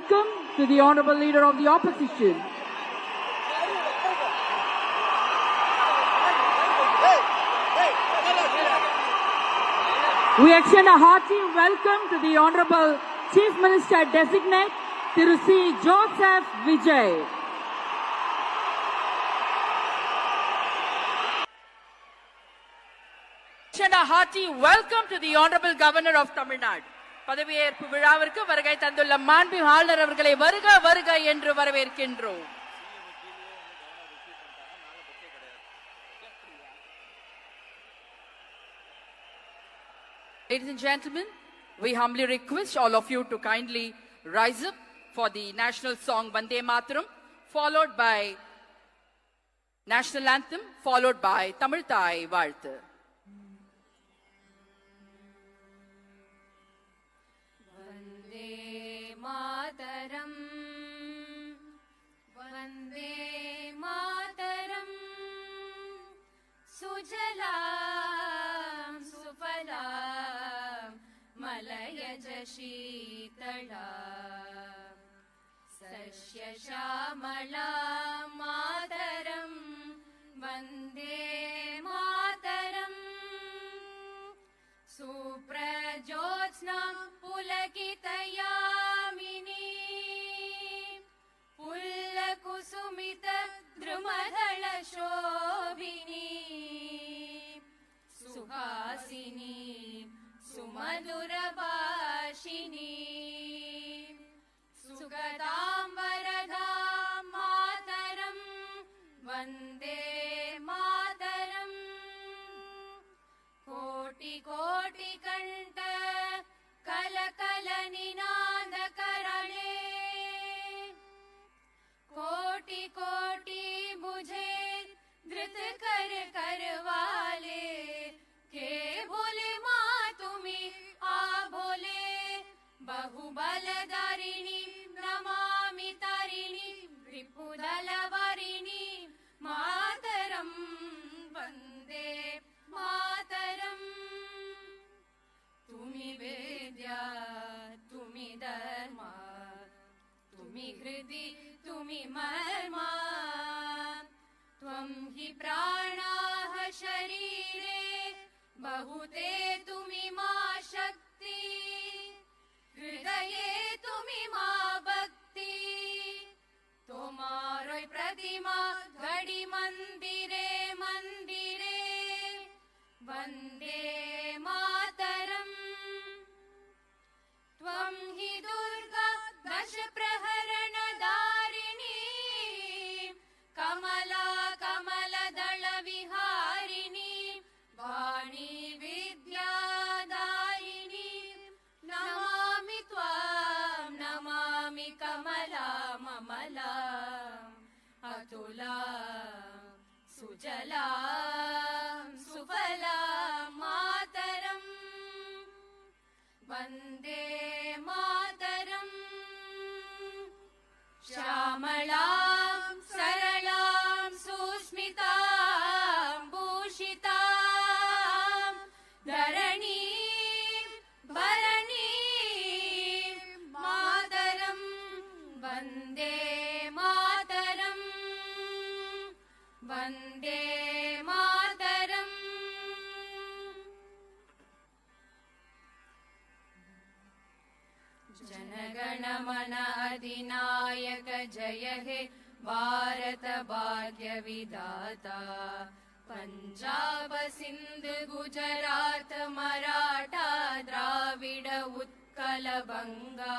welcome to the Honorable Leader of the Opposition. We extend a hearty welcome to the Honorable Chief Minister Designate, Thiru C. Joseph Vijay. And a hearty welcome to the Honorable Governor of Tamil Nadu. பதவியேற்பு விழாவிற்கு வருகை தந்துள்ள மாண்பு ஆளுநர் அவர்களை வருக வருக என்று வரவேற்கின்றோம். Ladies and gentlemen, we humbly request all of you to kindly rise up for the national song Vande Mataram, followed by national anthem, followed by Tamil Thai Vaalthu. Mataram, Vande Mataram, Sujalam, Sufalam, Malayaj Sheetalam, Sashya Shamalam, Mataram, Vande Mataram, Suprajotsnam Pulakitayamini, Pullakusumita Drumadhala Shobhini, Suhasini, Sumadurabhashini, Sugadam Varadam Mataram, Vande Mataram, Koti Koti Kanta Kalakala Ninada Karane, Koti Koti Bujhe Dhrit Kar Karwale, Ke Bole Ma Tumi Abole, Bahubala-darini Namami Tarini, Ripudala-varini, Mataram, Vande Mataram. Tumi Vedya, Tumi Dharma, Tumi Hridi, Tumi Marma, Tvam hi pranaha sharire, Bahute Tumi ma shakti, Hridaye Tumi ma bhakti, Tomaroi pratima gadi mandire mandire, Vande Mataram. Tvam hi Durga Dasha Praharana Darini, Kamala Kamala Dala Viharini, Vani Vidya Darini, Namami Tvam Namami Kamala Mamala, Atula Sujala Sufala Mataram, Vande Mataram, Shamalam Saralam Susmitam Bhushitam Dharani Bharani Mataram, Vande Mataram, Vande Mataram. Janagana Mana Adinayaka Jaya He Bharat Bhagya Vidata, Punjab Sindh Gujarat Maratha Dravida Utkala Banga,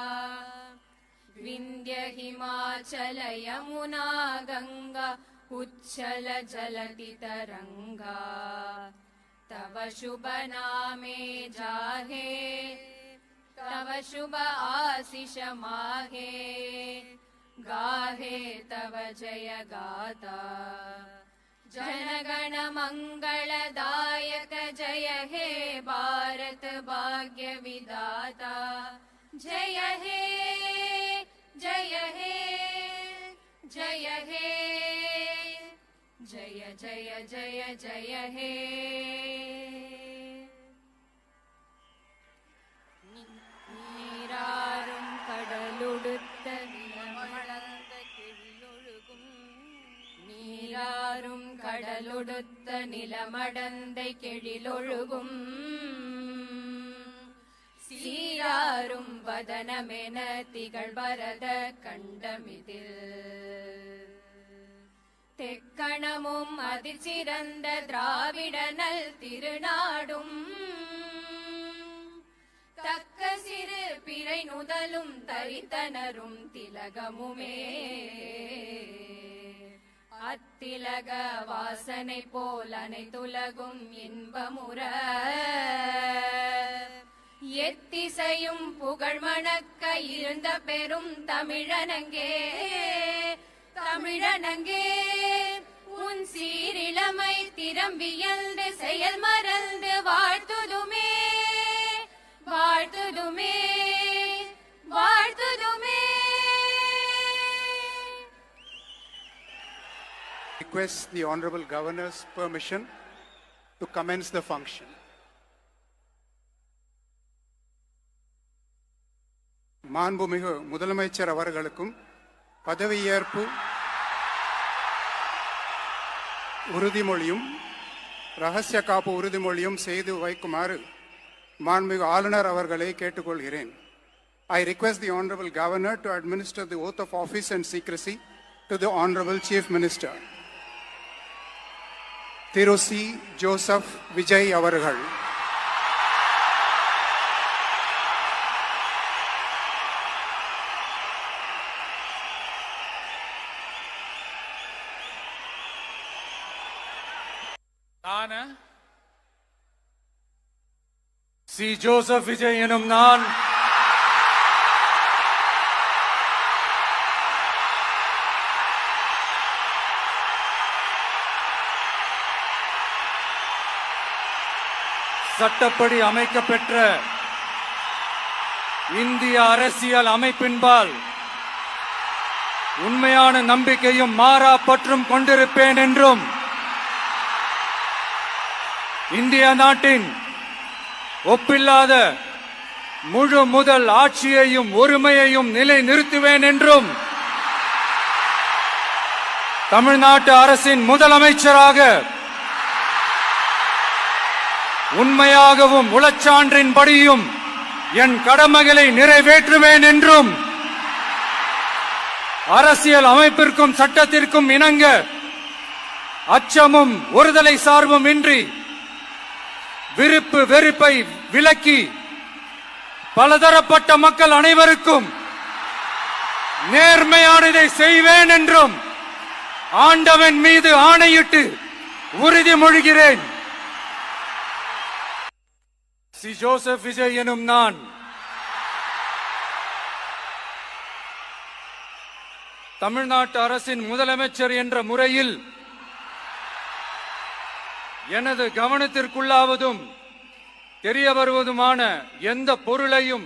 Vindhya Himachala Yamuna Ganga, Uchchala Jalati Taranga, Tava Shubha Name Jahe, Tava Shubha Asisha Mahe, Gahe Tava Jaya Gata, Janagana Mangala Dayaka Jaya He Bharat Bhagya Vidata, Jaya He, Jaya He, Jaya He, Jaya Jaya Jaya Jaya He. நீராறும் கடலுடுத்த கடலுடுத்த நிலமடந்தை கெழிலொழுகும் சீராரும் வதனமென திகழ்வரத கண்டமிதில் தெக்கணமும் அதிசிறந்த திராவிடனல் திருநாடும் தக்க சிறு பிறை நுதலும் தரித்தனரும் திலகமுமே அத்திலக வாசனை போல் அனைத்துலகும் இன்பமுற எத்திசையும் புகழ் மணக்க இருந்த பெரும் தமிழனங்கே தமிழனங்கே உன் சீரிழமை திறம்பியல்ந்து செயல் மறந்து வாழ்த்துதுமே வாழ்த்துதுமே வாழ்த்துதுமே. Request the Honorable Governor's permission to commence the function. மாண்புமிகு முதலமைச்சர் அவர்களுக்கும் பதவியேற்பு உறுதிமொழியும் ரகசிய காப்பு உறுதிமொழியும் செய்து வைக்குமாறு மாண்புமிகு ஆளுநர் அவர்களை கேட்டுக்கொள்கிறேன். I request the Honorable Governor to administer the oath of office and secrecy to the Honorable Chief Minister. Thiru C. Joseph Vijay அவர்கள். சி. ஜோசப் விஜய் எனும் நான் சட்டப்படி அமைக்கப்பெற்ற இந்திய அரசியல் அமைப்பின்பால் உண்மையான நம்பிக்கையும் மாறா பற்றும் கொண்டிருப்பேன் என்றும் இந்திய நாட்டின் ஒப்பில்லாத முழு முதல் ஆட்சியையும் ஒருமையையும் நிலை நிறுத்துவேன் என்றும் தமிழ்நாட்டு அரசின் முதலமைச்சராக உண்மையாகவும் உளச்சான்றின்படியும் என் கடமைகளை நிறைவேற்றுவேன் என்றும் அரசியல் அமைப்பிற்கும் சட்டத்திற்கும் இணங்க அச்சமும் ஒருதலை சார்பும் இன்றி விருப்பு வெறுப்பை விலக்கி பலதரப்பட்ட மக்கள் அனைவருக்கும் நேர்மையானதை செய்வேன் என்றும் ஆண்டவன் மீது ஆணையிட்டு உறுதிமொழிகிறேன். சி. ஜோசப் விஜய் எனும் நான் தமிழ்நாட்டு அரசின் முதலமைச்சர் என்ற முறையில் எனது கவனத்திற்குள்ளாவதும் தெரிய வருவதுமான எந்த பொருளையும்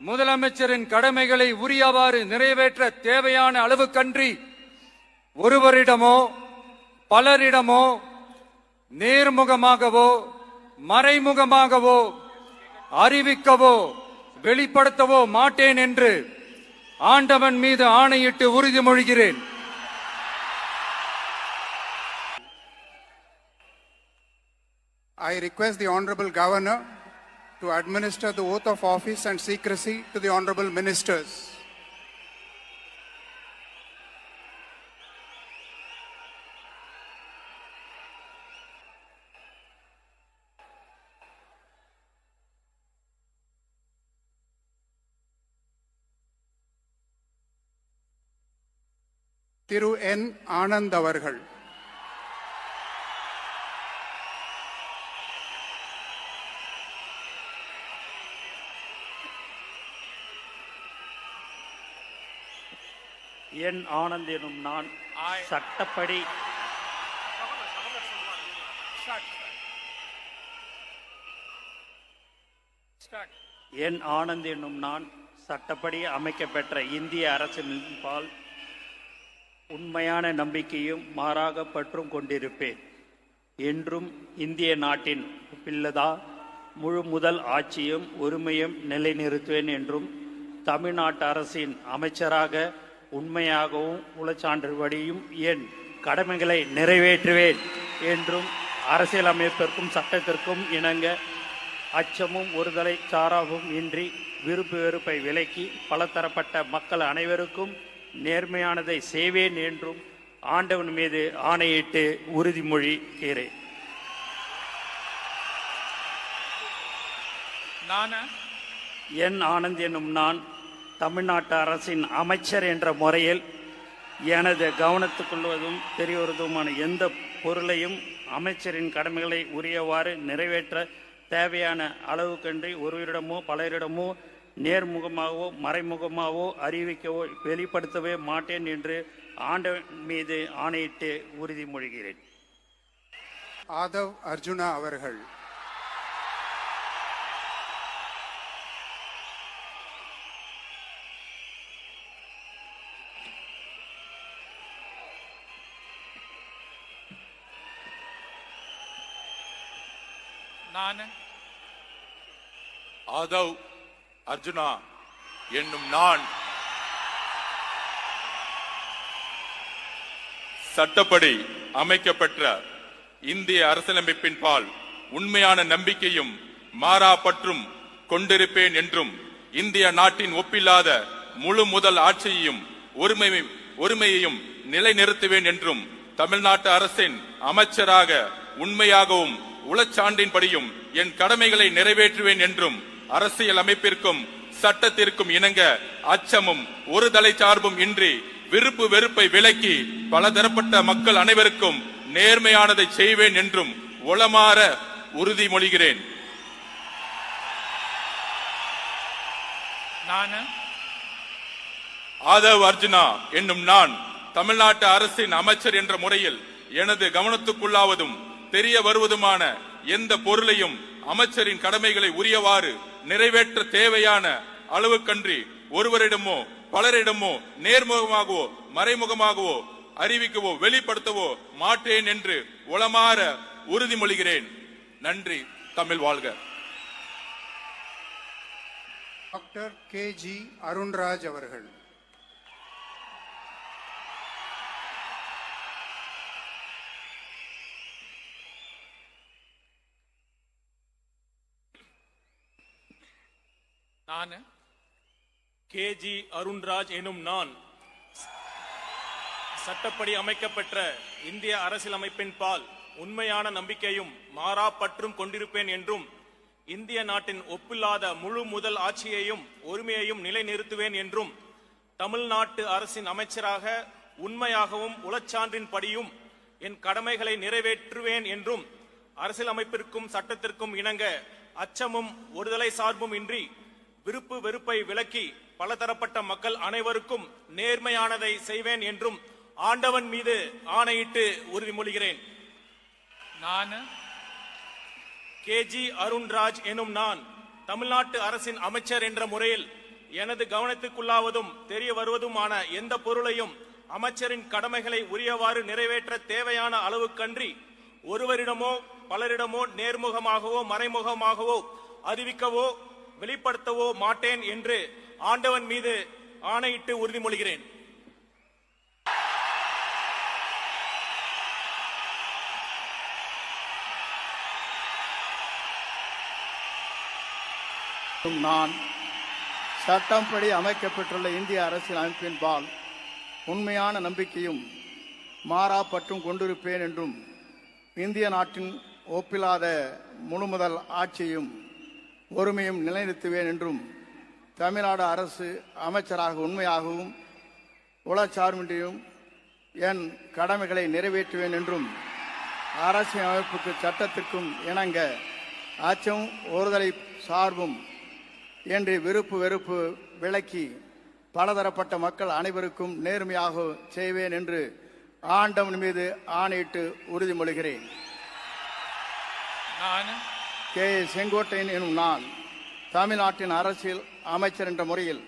முதலமைச்சரின் கடமைகளை உரியவாறு நிறைவேற்ற தேவையான அளவுக்கன்றி ஒருவரிடமோ பலரிடமோ நேர்முகமாகவோ மறைமுகமாகவோ அறிவிக்கவோ வெளிப்படுத்தவோ மாட்டேன் என்று ஆண்டவன் மீது ஆணையிட்டு உறுதிமொழிகிறேன். I request the Honorable Governor to administer the oath of office and secrecy to the Honorable Ministers. திரு என். ஆனந்த் அவர்கள். என் ஆனந்த் எனும் நான் சட்டப்படி என் ஆனந்த் எனும் நான் சட்டப்படி அமைக்கப்பெற்ற இந்திய அரசின்பால் உண்மையான நம்பிக்கையும் மாறாக பற்றும் கொண்டிருப்பேன் என்றும் இந்திய நாட்டின் பிள்ளதா முழு முதல் ஆட்சியும் ஒருமையும் நிலைநிறுத்துவேன் என்றும் தமிழ்நாட்டு அரசின் அமைச்சராக உண்மையாகவும் உளச்சான்றுபடியும் என் கடமைகளை நிறைவேற்றுவேன் என்றும் அரசியலமைப்பிற்கும் சட்டத்திற்கும் இணங்க அச்சமும் ஒருதலை சாராவும் இன்றி விருப்பு வெறுப்பை விலக்கி பலதரப்பட்ட மக்கள் அனைவருக்கும் நேர்மையானதை செய்வேன் என்றும் ஆண்டவன் மீது ஆணையிட்டு உறுதிமொழிகிறேன். என் ஆனந்த் என்னும் நான் தமிழ்நாட்டு அரசின் அமைச்சர் என்ற முறையில் எனது கவனத்துக்கொள்வதும் தெரியவருவதுமான எந்த பொருளையும் அமைச்சரின் கடமைகளை உரியவாறு நிறைவேற்ற தேவையான அளவுக்கன்றி ஒருவரிடமோ பலரிடமோ நேர்முகமாகவோ மறைமுகமாகவோ அறிவிக்கவோ வெளிப்படுத்தவே மாட்டேன் என்று ஆண்டவன் மீது ஆணையிட்டு உறுதிமொழிகிறேன். ஆதவ் அர்ஜுனா அவர்கள். ஆதவ் அர்ஜுனா என்னும் நான் சட்டப்படி அமைக்கப்பெற்ற இந்திய அரசியலமைப்பின் பால் உண்மையான நம்பிக்கையும் மாறா பற்றும் கொண்டிருப்பேன் என்றும் இந்திய நாட்டின் ஒப்பில்லாத முழு முதல் ஆட்சியையும் ஒருமையையும் நிலைநிறுத்துவேன் என்றும் தமிழ்நாட்டு அரசின் அமைச்சராக உண்மையாகவும் உளச்சான்றின்படியும் என் கடமைகளை நிறைவேற்றுவேன் என்றும் அரசியல் அமைப்பிற்கும் சட்டத்திற்கும் இணங்க அச்சமும் ஒரு தலை சார்பும் இன்றி விருப்பு வெறுப்பை விலக்கி பலதரப்பட்ட மக்கள் அனைவருக்கும் நேர்மையானதை செய்வேன் என்றும் உளமாற உறுதிமொழிகிறேன். ஆதவ் அர்ஜுனா என்னும் நான் தமிழ்நாட்டு அரசின் அமைச்சர் என்ற முறையில் எனது கவனத்துக்குள்ளாவதும் தெரிய வருவதுமான எந்த பொருளையும் அமைச்சரின் கடமைகளை உரியவாறு நிறைவேற்ற தேவையான அளவுக்கன்றி ஒருவரிடமோ பலரிடமோ நேர்முகமாகவோ மறைமுகமாகவோ அறிவிக்கவோ வெளிப்படுத்தவோ மாட்டேன் என்று உளமாற உறுதிமொழிகிறேன். நன்றி. தமிழ் வாழ்க. டாக்டர் கே.ஜி. அருண்ராஜ் அவர்கள். கே.ஜி. அருண்ராஜ் எனும் நான் சட்டப்படி அமைக்கப்பெற்ற இந்திய அரசியலமைப்பின் பால் உண்மையான நம்பிக்கையும் மாறா பற்றும் கொண்டிருப்பேன் என்றும் இந்திய நாட்டின் ஒப்பில்லாத முழு முதல் ஆட்சியையும் ஒருமையையும் நிலைநிறுத்துவேன் என்றும் தமிழ்நாட்டு அரசின் அமைச்சராக உண்மையாகவும் உளச்சான்றின்படியும் என் கடமைகளை நிறைவேற்றுவேன் என்றும் அரசியலமைப்பிற்கும் சட்டத்திற்கும் இணங்க அச்சமும் ஒருதலை சார்பும் இன்றி விருப்பு வெறுப்பை விலக்கி பலதரப்பட்ட மக்கள் அனைவருக்கும் நேர்மையானதை செய்வேன் என்றும் ஆண்டவன் மீது ஆணையிட்டு உறுதிமொழிகிறேன். கே.ஜி. அருண்ராஜ் எனும் நான் தமிழ்நாட்டு அரசின் அமைச்சர் என்ற முறையில் எனது கவனத்துக்குள்ளாவதும் தெரிய வருவதுமான எந்த பொருளையும் அமைச்சரின் கடமைகளை உரியவாறு நிறைவேற்ற தேவையான அளவுக்கன்றி ஒருவரிடமோ பலரிடமோ நேர்முகமாகவோ மறைமுகமாகவோ அறிவிக்கவோ வெளிப்படுத்தவோ மாட்டேன் என்று ஆண்டவன் மீது ஆணையிட்டு உறுதிமொழிகிறேன். நான் சட்டப்படி அமைக்கப்பட்டுள்ள இந்திய அரசியல் அமைப்பின் பால் உண்மையான நம்பிக்கையும் மாறா பற்றும் கொண்டிருப்பேன் என்றும் இந்திய நாட்டின் ஒப்பில்லாத முழுமுதல் ஆட்சியும் ஒருமையும் நிலைநிறுத்துவேன் என்றும் தமிழ்நாடு அரசு அமைச்சராக உண்மையாகவும் உளச்சார்பின்றியும் என் கடமைகளை நிறைவேற்றுவேன் என்றும் அரசியல் அமைப்புக்கு சட்டத்திற்கும் இணங்க அச்சம் ஒருதலை சார்பும் என்று விருப்பு வெறுப்பு விலக்கி பலதரப்பட்ட மக்கள் அனைவருக்கும் நேர்மையாக செய்வேன் என்று ஆண்டவன் மீது ஆணையிட்டு உறுதிமொழிகிறேன். கே. செங்கோட்டையன் எனும் நான் தமிழ்நாட்டின் அரசியல் அமைச்சர் என்ற முறையில்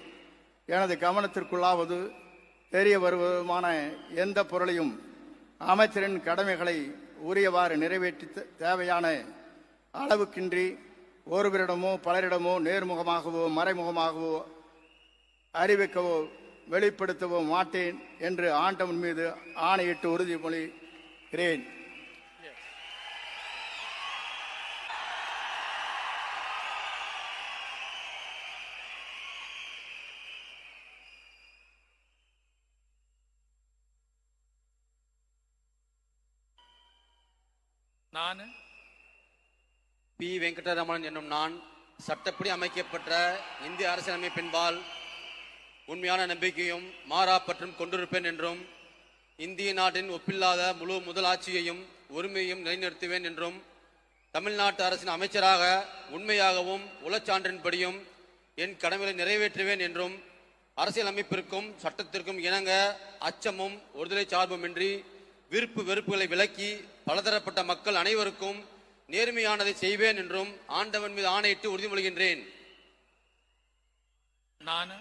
எனது கவனத்திற்குள்ளாவது தெரிய வருவதுமான எந்த பொருளையும் அமைச்சரின் கடமைகளை உரியவாறு நிறைவேற்றி தேவையான அளவுக்கின்றி ஒருவரிடமோ பலரிடமோ நேர்முகமாகவோ மறைமுகமாகவோ அறிவிக்கவோ வெளிப்படுத்தவோ மாட்டேன் என்று ஆண்டவன் மீது ஆணையிட்டு உறுதிமொழிகிறேன். நான் பி. வெங்கடரமணன் என்னும் நான் சட்டப்படி அமைக்கப்பட்ட இந்திய அரசியலமைப்பின்பால் உண்மையான நம்பிக்கையும் மாறா பற்றும் கொண்டிருப்பேன் என்றும் இந்திய நாட்டின் ஒப்பில்லாத முழு முதலாட்சியையும் உரிமையையும் நிலைநிறுத்துவேன் என்றும் தமிழ்நாட்டு அரசின் அமைச்சராக உண்மையாகவும் உளச்சான்றின்படியும் என் கடமைகளை நிறைவேற்றுவேன் என்றும் அரசியலமைப்பிற்கும் சட்டத்திற்கும் இணங்க அச்சமும் ஒருதலை சார்புமின்றி விருப்பு வெறுப்புகளை விலக்கி பலதரப்பட்ட மக்கள் அனைவருக்கும் நேர்மையானதை செய்வேன் என்றும் ஆண்டவன் மீது ஆணையிட்டு உறுதிமொழிகின்றேன். நான்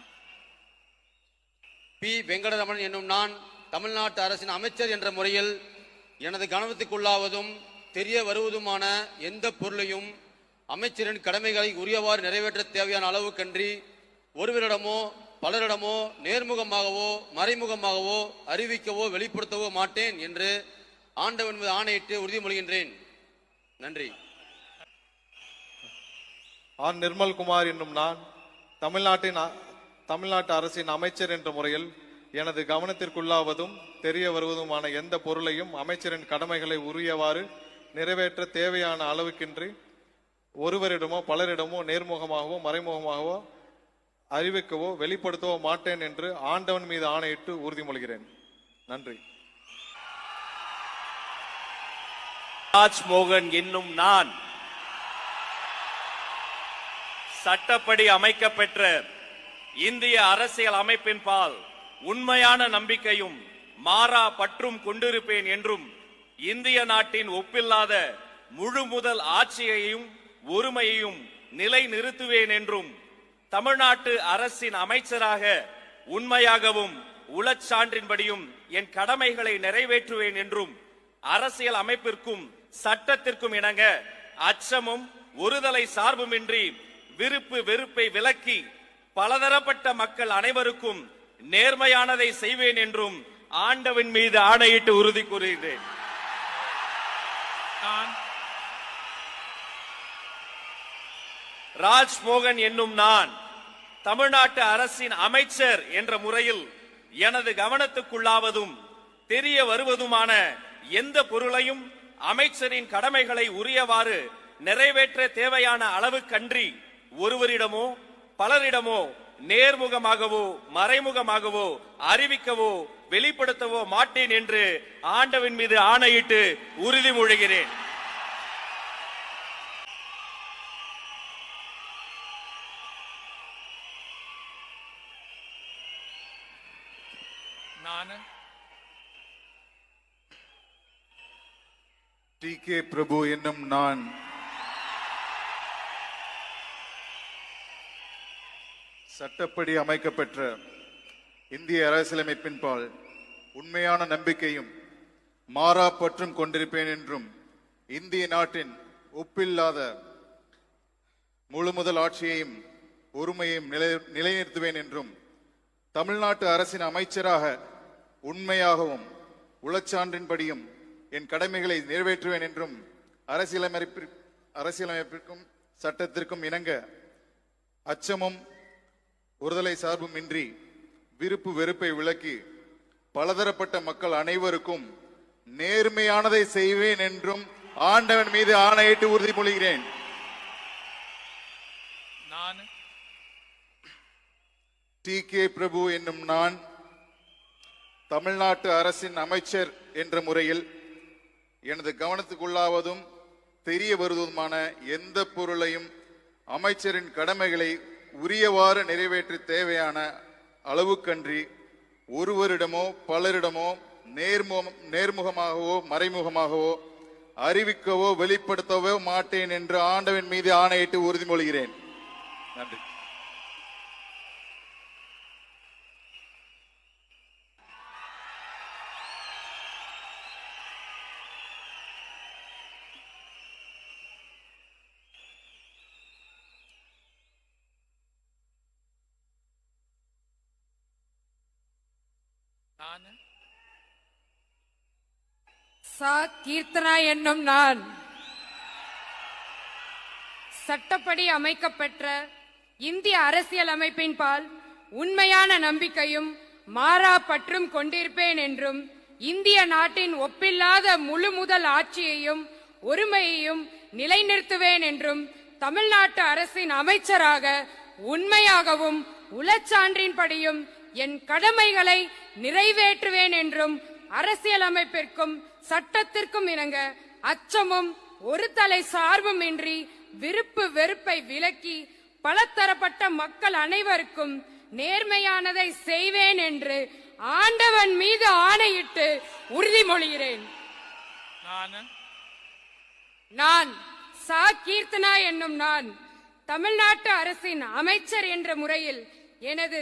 பி. வெங்கடரமணன் என்னும் நான் தமிழ்நாட்டு அரசின் அமைச்சர் என்ற முறையில் எனது கவனத்துக்குள்ளாவதும் தெரிய வருவதுமான எந்த பொருளையும் அமைச்சரின் கடமைகளை உரியவாறு நிறைவேற்ற தேவையான அளவுக்கன்றி ஒருவரிடமோ பலரிடமோ நேர்முகமாகவோ மறைமுகமாகவோ அறிவிக்கவோ வெளிப்படுத்தவோ மாட்டேன் என்று ஆண்டவன் மீது ஆணையிட்டு உறுதிமொழிகின்றேன். நன்றி. ஆர். நிர்மல்குமார் என்னும் நான் தமிழ்நாட்டு அரசின் அமைச்சர் என்ற முறையில் எனது கவனத்திற்குள்ளாவதும் தெரிய வருவதுமான எந்த பொருளையும் அமைச்சரின் கடமைகளை உரியவாறு நிறைவேற்ற தேவையான அளவுக்கின்றி ஒருவரிடமோ பலரிடமோ நேர்முகமாகவோ மறைமுகமாகவோ அறிவிக்கவோ வெளிப்படுத்தவோ மாட்டேன் என்று ஆண்டவன் மீது ஆணையிட்டு உறுதிமொழிகிறேன். நன்றி. ராஜ்மோகன் என்னும் நான் சட்டப்படி அமைக்கப்பெற்ற இந்திய அரசியல் அமைப்பின் பால் உண்மையான நம்பிக்கையும் மாறா பற்றும் கொண்டிருப்பேன் என்றும் இந்திய நாட்டின் ஒப்பில்லாத முழு முதல் ஆட்சியையும் ஒருமையையும் நிலை நிறுத்துவேன் என்றும் தமிழ்நாட்டு அரசின் அமைச்சராக உண்மையாகவும் உளச்சான்றின்படியும் என் கடமைகளை நிறைவேற்றுவேன் என்றும் அரசியல் அமைப்பிற்கும் சட்டத்திற்கும் இணங்க அச்சமும் ஒருதலை சார்புமின்றி விருப்பு வெறுப்பை விலக்கி பலதரப்பட்ட மக்கள் அனைவருக்கும் நேர்மையானதை செய்வேன் என்றும் ஆண்டவன் மீது ஆணையிட்டு உறுதி கூறுகிறேன். ராஜ்மோகன் என்னும் நான் தமிழ்நாட்டு அரசின் அமைச்சர் என்ற முறையில் எனது கவனத்துக்குள்ளாவதும் தெரிய வருவதுமான எந்த பொருளையும் அமைச்சரின் கடமைகளை உரியவாறு நிறைவேற்ற தேவையான அளவுக்கன்றி ஒருவரிடமோ பலரிடமோ நேர்முகமாகவோ மறைமுகமாகவோ அறிவிக்கவோ வெளிப்படுத்தவோ மாட்டேன் என்று ஆண்டவன் மீது ஆணையிட்டு உறுதிமொழிகிறேன். நான் டி. கே. பிரபு என்னும் நான் சட்டப்படி அமைக்கப்பெற்ற இந்திய அரசியலமைப்பின்பால் உண்மையான நம்பிக்கையும் மாறா பற்றும் கொண்டிருப்பேன் என்றும் இந்திய நாட்டின் ஒப்பில்லாத முழு முதல் ஆட்சியையும் ஒருமையையும் நிலைநிறுத்துவேன் என்றும் தமிழ்நாட்டு அரசின் அமைச்சராக உண்மையாகவும் உளச்சான்றின்படியும் என் கடமைகளை நிறைவேற்றுவேன் என்றும் அரசியலமைப்பிற்கும் சட்டத்திற்கும் இணங்க அச்சமும் ஒருதலை சார்பும் இன்றி விருப்பு வெறுப்பை விலக்கி பலதரப்பட்ட மக்கள் அனைவருக்கும் நேர்மையானதை செய்வேன் என்றும் ஆண்டவன் மீது ஆணையிட்டு உறுதிமொழிகிறேன். நான் டி. கே. பிரபு என்னும் நான் தமிழ்நாட்டு அரசின் அமைச்சர் என்ற முறையில் எனது கவனத்துக்குள்ளாவதும் தெரிய வருவதுமான எந்த பொருளையும் அமைச்சரின் கடமைகளை உரியவாறு நிறைவேற்ற தேவையான அளவுக்கன்றி ஒருவரிடமோ பலரிடமோ நேர்முகமாகவோ மறைமுகமாகவோ அறிவிக்கவோ வெளிப்படுத்தவோ மாட்டேன் என்று ஆண்டவன் மீது ஆணையிட்டு உறுதிமொழிகிறேன். நன்றி. சா கீர்த்தனா என்னும் நான் சட்டப்படி அமைக்கப்பெற்ற இந்திய அரசியல் அமைப்பின் பால் உண்மையான நம்பிக்கையும் மாறா பற்றும் கொண்டிருப்பேன் என்றும் இந்திய நாட்டின் ஒப்பில்லாத முழு முதல் ஆட்சியையும் ஒருமையையும் நிலைநிறுத்துவேன் என்றும் தமிழ்நாட்டு அரசின் அமைச்சராக உண்மையாகவும் உளச்சான்றின்படியும் என் கடமைகளை நிறைவேற்றுவேன் என்றும் அரசியலமைப்பிற்கும் சட்டத்திற்கும் இணங்க அச்சமும் ஒரு தலை சார்பும் இன்றி விருப்பு வெறுப்பை விலக்கி பலதரப்பட்ட மக்கள் அனைவருக்கும் நேர்மையானதை செய்வேன் என்று ஆண்டவன் மீது ஆணையிட்டு உறுதிமொழிகிறேன். நான் சா கீர்த்தனா என்னும் நான் தமிழ்நாட்டு அரசின் அமைச்சர் என்ற முறையில் எனது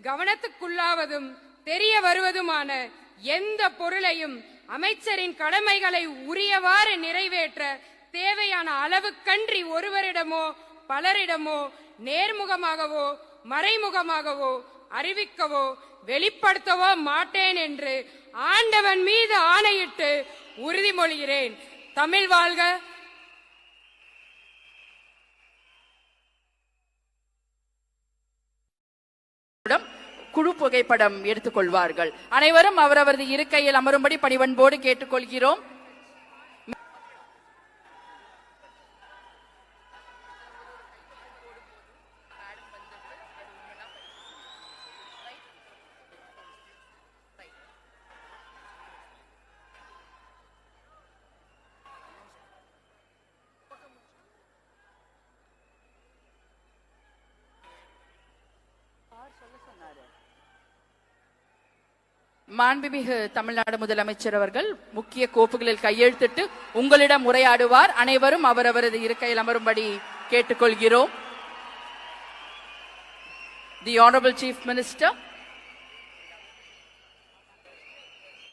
கவனத்துக்குள்ளாவதும் தெரிய வருவதுமான எந்த பொருளையும் அமைச்சரின் கடமைகளை உரியவாறு நிறைவேற்ற தேவையான அளவுக்கன்றி ஒருவரிடமோ பலரிடமோ நேர்முகமாகவோ மறைமுகமாகவோ அறிவிக்கவோ வெளிப்படுத்தவோ மாட்டேன் என்று ஆண்டவன் மீது ஆணையிட்டு உறுதிமொழிகிறேன். தமிழ் வாழ்க. குழு புகைப்படம் எடுத்துக்கொள்வார்கள். அனைவரும் அவரவரது இருக்கையில் அமரும்படி பணிவன்போடு கேட்டுக்கொள்கிறோம். மாண்புமிகு தமிழ்நாடு முதலமைச்சர் அவர்கள் முக்கிய கோப்புகளில் கையெழுத்திட்டு உங்களிடம் உரையாடுவார். அனைவரும் அவரவரது இருக்கையில் அமரும்படி கேட்டுக்கொள்கிறோம். The Honorable Chief Minister